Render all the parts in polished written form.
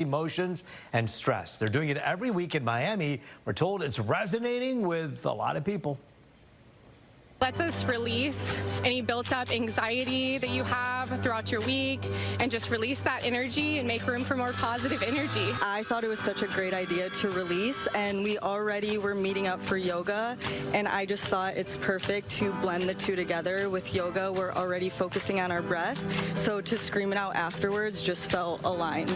emotions and stress. They're doing it every week in Miami. We're told it's resonating with a lot of people. Lets us release any built-up anxiety that you have throughout your week and just release that energy and make room for more positive energy. I thought it was such a great idea to release, and we already were meeting up for yoga, and I just thought it's perfect to blend the two together. With yoga, we're already focusing on our breath, so to scream it out afterwards just felt aligned.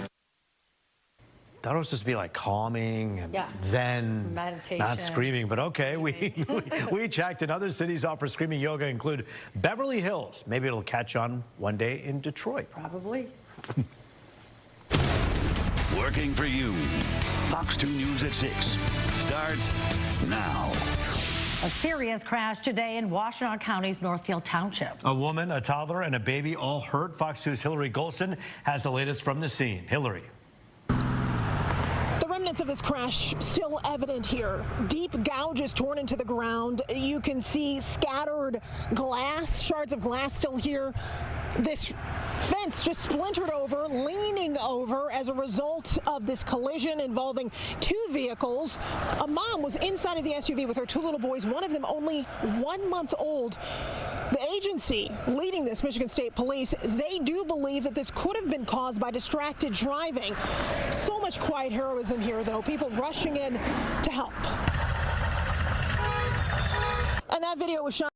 That was supposed to be like calming and zen, meditation, not screaming, but okay. We checked, and other cities offer screaming yoga include Beverly Hills. Maybe it'll catch on one day in Detroit. Probably. Working for you. Fox 2 News at 6 starts now. A serious crash today in Washtenaw County's Northfield Township. A woman, a toddler, and a baby all hurt. Fox 2's Hillary Golson has the latest from the scene. Hillary. The remnants of this crash still evident here. Deep gouges torn into the ground. You can see scattered glass, shards of glass still here. This fence just splintered over, leaning over as a result of this collision involving two vehicles. A mom was inside of the SUV with her two little boys, one of them only 1 month old. The agency leading this, Michigan State Police, they do believe that this could have been caused by distracted driving. So much quiet heroism here, though. People rushing in to help. And that video was shot.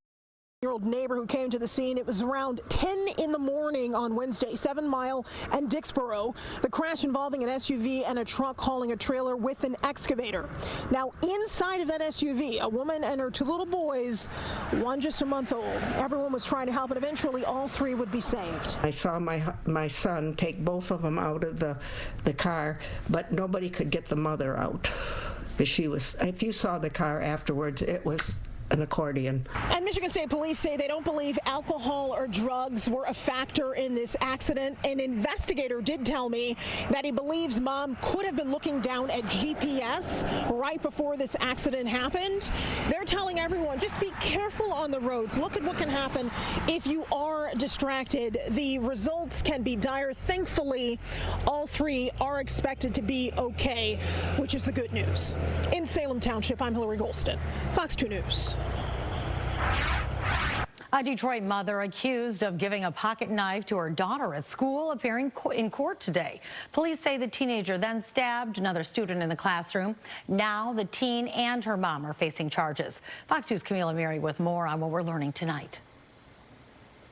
Year-old neighbor who came to the scene. It was around 10 in the morning on Wednesday, 7 Mile and Dixboro. The crash involving an SUV and a truck hauling a trailer with an excavator. Now, inside of that SUV, a woman and her two little boys, one just a month old. Everyone was trying to help, and eventually all three would be saved. I saw my son take both of them out of the car, but nobody could get the mother out. She was, if you saw the car afterwards, it was an accordion. And Michigan State Police say they don't believe alcohol or drugs were a factor in this accident. An investigator did tell me that he believes mom could have been looking down at GPS right before this accident happened. They're telling everyone, just be careful on the roads. Look at what can happen if you are distracted. The results can be dire. Thankfully, all three are expected to be okay, which is the good news. In Salem Township, I'm Hillary Golson, Fox 2 News. A Detroit mother accused of giving a pocket knife to her daughter at school appearing in court today. Police say the teenager then stabbed another student in the classroom. Now the teen and her mom are facing charges. Fox News' Camila Mary with more on what we're learning tonight.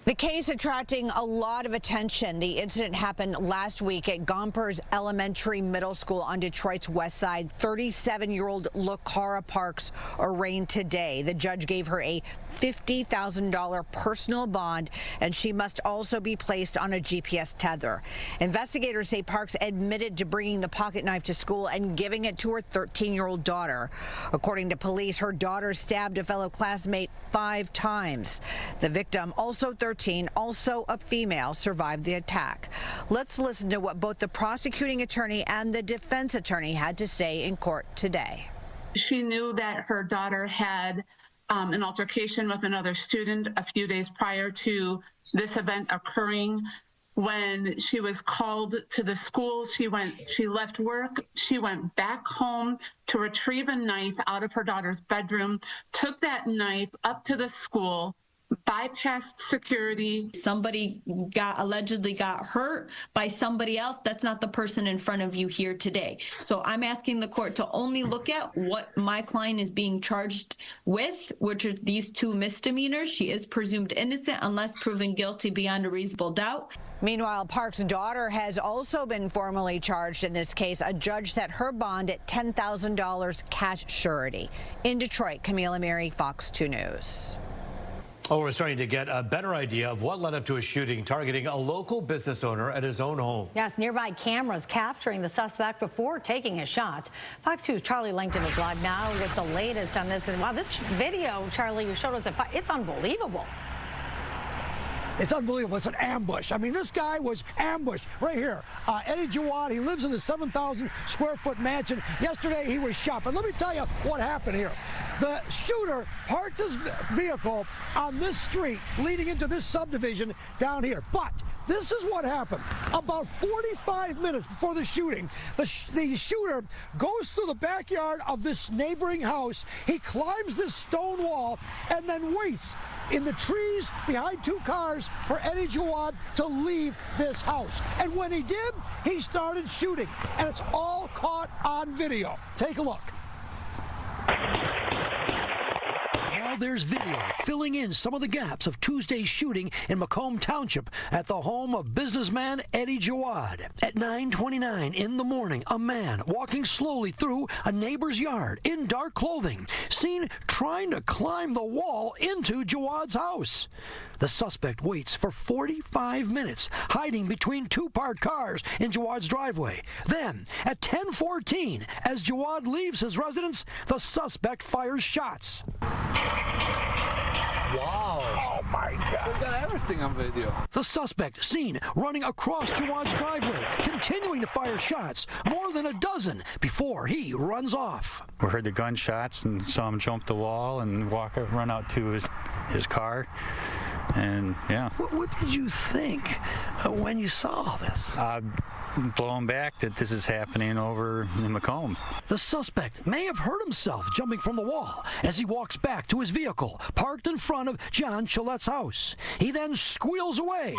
The case attracting a lot of attention. The incident happened last week at Gompers Elementary Middle School on Detroit's west side. 37-year-old LaCara Parks arraigned today. The judge gave her a $50,000 personal bond, and she must also be placed on a GPS tether. Investigators say Parks admitted to bringing the pocket knife to school and giving it to her 13-year-old daughter. According to police, her daughter stabbed a fellow classmate 5 times. The victim, also 13, also a female, survived the attack. Let's listen to what both the prosecuting attorney and the defense attorney had to say in court today. She knew that her daughter had an altercation with another student a few days prior to this event occurring. When she was called to the school, she left work, she went back home to retrieve a knife out of her daughter's bedroom, took that knife up to the school, bypassed security. Somebody allegedly got hurt by somebody else. That's not the person in front of you here today. So I'm asking the court to only look at what my client is being charged with, which are these 2 misdemeanors. She is presumed innocent unless proven guilty beyond a reasonable doubt. Meanwhile, Parks' daughter has also been formally charged in this case. A judge set her bond at $10,000 cash surety. In Detroit, Camila Mary, Fox 2 News. Oh, we're starting to get a better idea of what led up to a shooting targeting a local business owner at his own home. Yes, nearby cameras capturing the suspect before taking a shot. Fox 2's Charlie Langton is live now with the latest on this. And wow, this video, Charlie, you showed us, it's unbelievable. It's unbelievable. It's an ambush. I mean, this guy was ambushed right here. Eddie Jawad, he lives in the 7,000 square foot mansion. Yesterday, he was shot. But let me tell you what happened here. The shooter parked his vehicle on this street leading into this subdivision down here. But this is what happened. About 45 minutes before the shooting, the shooter goes through the backyard of this neighboring house. He climbs this stone wall and then waits in the trees behind two cars for Eddie Jawad to leave this house. And when he did, he started shooting. And it's all caught on video. Take a look. Now there's video filling in some of the gaps of Tuesday's shooting in Macomb Township at the home of businessman Eddie Jawad. At 9:29 in the morning, a man walking slowly through a neighbor's yard in dark clothing, seen trying to climb the wall into Jawad's house. The suspect waits for 45 minutes, hiding between two parked cars in Jawad's driveway. Then, at 10:14, as Jawad leaves his residence, the suspect fires shots. Wow. Oh my God. So we got everything on video. The suspect seen running across Jawad's driveway, continuing to fire shots, more than a dozen, before he runs off. We heard the gunshots and saw him jump the wall and run out to his car. And yeah. What did you think when you saw this? Blown back that this is happening over in Macomb. The suspect may have hurt himself jumping from the wall as he walks back to his vehicle parked in front of John Chilette's house. He then squeals away.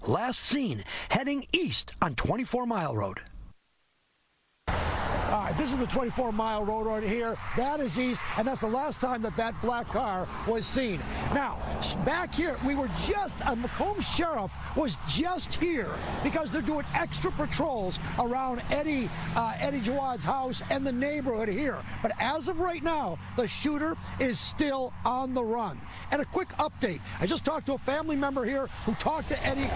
Last seen heading east on 24 Mile Road. All right, this is the 24 Mile Road right here. That is east, and that's the last time that black car was seen. Now, back here, we were just, Macomb Sheriff was just here because they're doing extra patrols around Eddie Jawad's house and the neighborhood here. But as of right now, the shooter is still on the run. And a quick update. I just talked to a family member here who talked to Eddie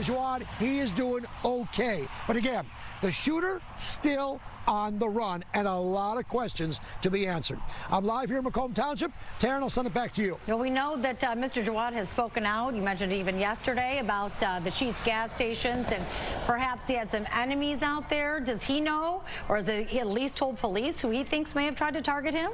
Jawad. He is doing okay. But again, the shooter still on the run, and a lot of questions to be answered. I'm live here in Macomb Township. Taryn, I'll send it back to you. Well, we know that Mr. Jawad has spoken out. You mentioned even yesterday about the Sheetz gas stations, and perhaps he had some enemies out there. Does he know, or has he at least told police who he thinks may have tried to target him?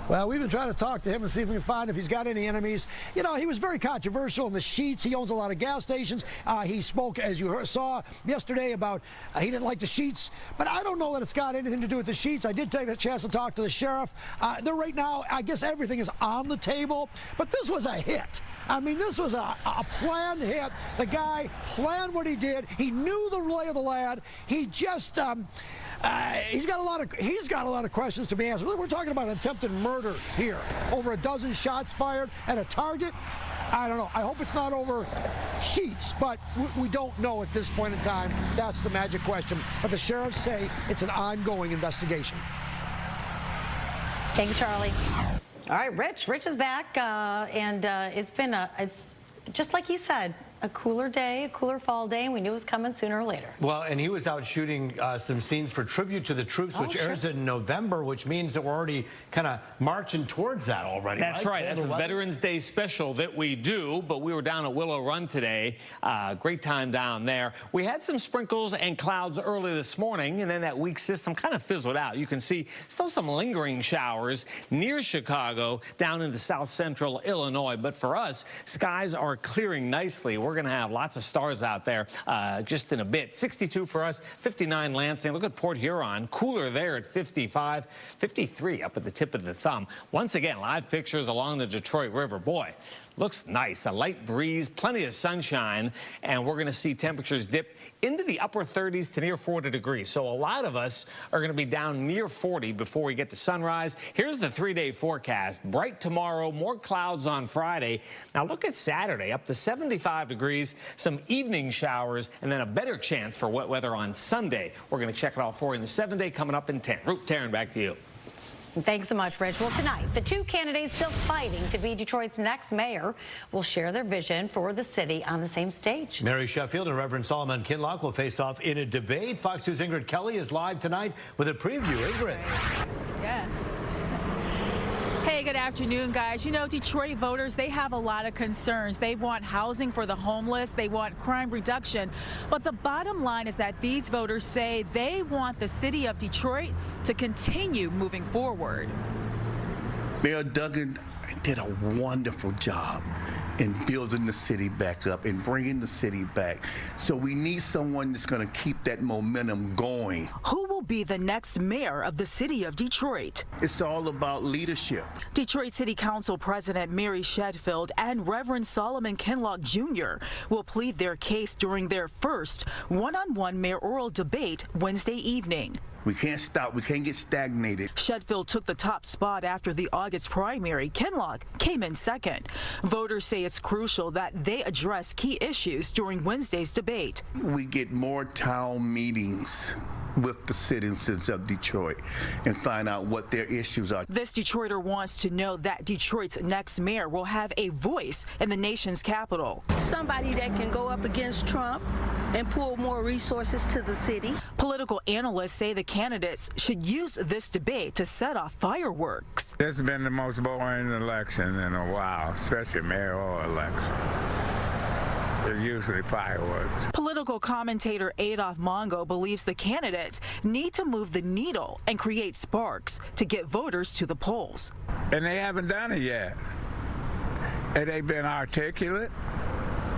Well, we've been trying to talk to him and see if we can find if he's got any enemies. You know, he was very controversial in the Sheetz. He owns a lot of gas stations. He spoke, as you saw yesterday, about he didn't like the Sheetz. But I don't know that it's got anything to do with the Sheetz. I did take a chance to talk to the sheriff. They're right now, I guess everything is on the table. But this was a hit. I mean, this was a planned hit. The guy planned what he did. He knew the lay of the land. He just... he's got a lot of questions to be answered. We're talking about an attempted murder here. Over a dozen shots fired at a target. I don't know. I hope it's not over Sheetz, but we don't know at this point in time. That's the magic question. But the sheriffs say it's an ongoing investigation. Thanks, Charlie. All right, Rich. Rich is back, and it's been it's just like he said. A cooler day, a cooler fall day, and we knew it was coming sooner or later. Well, and he was out shooting some scenes for Tribute to the Troops, which airs in November, which means that we're already kind of marching towards that already. That's right. That's a Veterans Day special that we do, but we were down at Willow Run today. Great time down there. We had some sprinkles and clouds early this morning, and then that weak system kind of fizzled out. You can see still some lingering showers near Chicago down into south central Illinois, but for us, skies are clearing nicely. We're going to have lots of stars out there just in a bit. 62 for us, 59 Lansing. Look at Port Huron, cooler there at 55, 53 up at the tip of the thumb. Once again, live pictures along the Detroit River. Boy, looks nice. A light breeze, plenty of sunshine, and we're going to see temperatures dip into the upper 30s to near 40 degrees. So a lot of us are going to be down near 40 before we get to sunrise. Here's the 3-day forecast. Bright tomorrow, more clouds on Friday. Now look at Saturday, up to 75 degrees, some evening showers, and then a better chance for wet weather on Sunday. We're going to check it out for you in the 7-day coming up in 10. Taryn, back to you. Thanks so much, Rich. Well, tonight, the two candidates still fighting to be Detroit's next mayor will share their vision for the city on the same stage. Mary Sheffield and Reverend Solomon Kinlock will face off in a debate. Fox News' Ingrid Kelly is live tonight with a preview. Ingrid. Yeah. Hey, good afternoon, guys. You know, Detroit voters, they have a lot of concerns. They want housing for the homeless. They want crime reduction. But the bottom line is that these voters say they want the city of Detroit to continue moving forward. Mayor Duggan did a wonderful job. in building the city back up and bringing the city back. So we need someone that's going to keep that momentum going. Who will be the next mayor of the city of Detroit? It's all about leadership. Detroit City Council President Mary Shedfield and Reverend Solomon Kinloch Jr. will plead their case during their first one-on-one mayoral debate Wednesday evening. We can't stop. We can't get stagnated. Shedfield took the top spot after the August primary. Kinloch came in second. Voters say it's crucial that they address key issues during Wednesday's debate. We get more town meetings with the citizens of Detroit and find out what their issues are. This Detroiter wants to know that Detroit's next mayor will have a voice in the nation's capital. Somebody that can go up against Trump and pull more resources to the city. Political analysts say the candidates should use this debate to set off fireworks. This has been the most boring election in a while, especially mayoral election. There's usually fireworks. Political commentator Adolph Mongo believes the candidates need to move the needle and create sparks to get voters to the polls. And they haven't done it yet. And they've been articulate,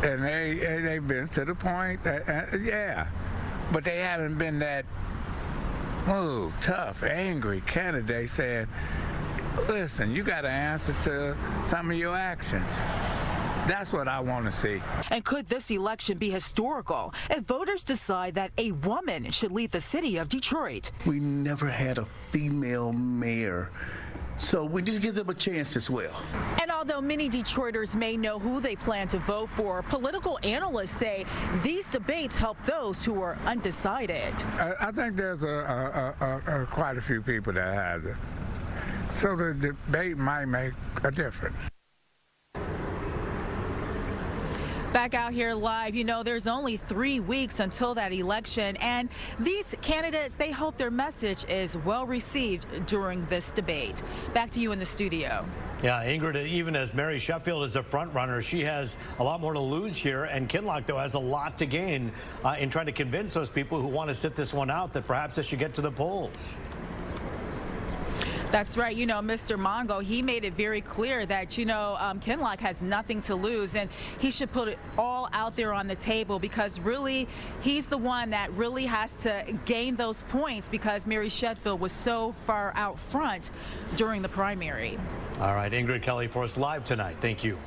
and they've been to the point that, yeah. But they haven't been that tough, angry candidate saying, listen, you got to answer to some of your actions. That's what I want to see. And could this election be historical if voters decide that a woman should lead the city of Detroit? We never had a female mayor, so we need to give them a chance as well. And although many Detroiters may know who they plan to vote for, political analysts say these debates help those who are undecided. I think there's quite a few people that have it. So the debate might make a difference. Back out here live, you know, there's only 3 weeks until that election, and these candidates, they hope their message is well received during this debate. Back to you in the studio. Yeah, Ingrid, even as Mary Sheffield is a front runner, she has a lot more to lose here, and Kinloch, though, has a lot to gain in trying to convince those people who want to sit this one out that perhaps they should get to the polls. That's right. You know, Mr. Mongo, he made it very clear that, you know, Kinloch has nothing to lose, and he should put it all out there on the table because really he's the one that really has to gain those points because Mary Shedfield was so far out front during the primary. All right, Ingrid Kelly for us live tonight. Thank you.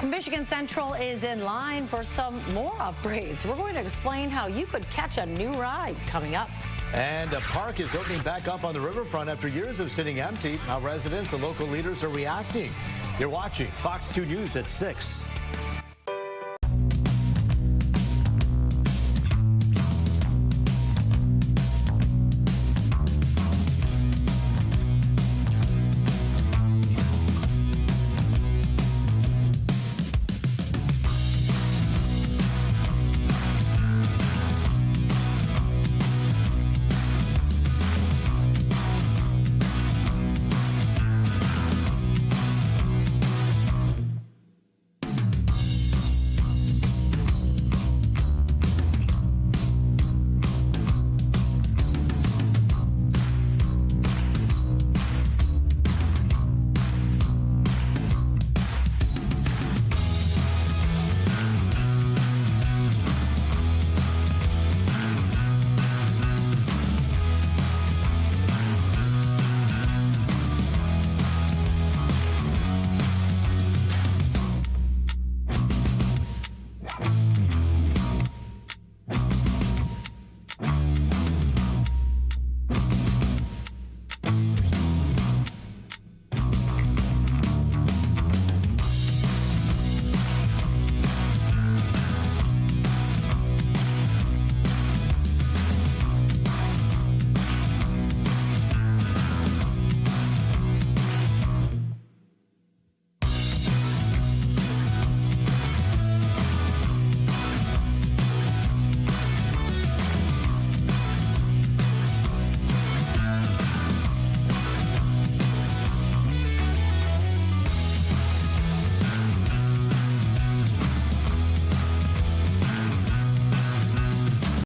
Michigan Central is in line for some more upgrades. We're going to explain how you could catch a new ride coming up. And a park is opening back up on the riverfront after years of sitting empty. Now residents and local leaders are reacting. You're watching Fox 2 News at 6.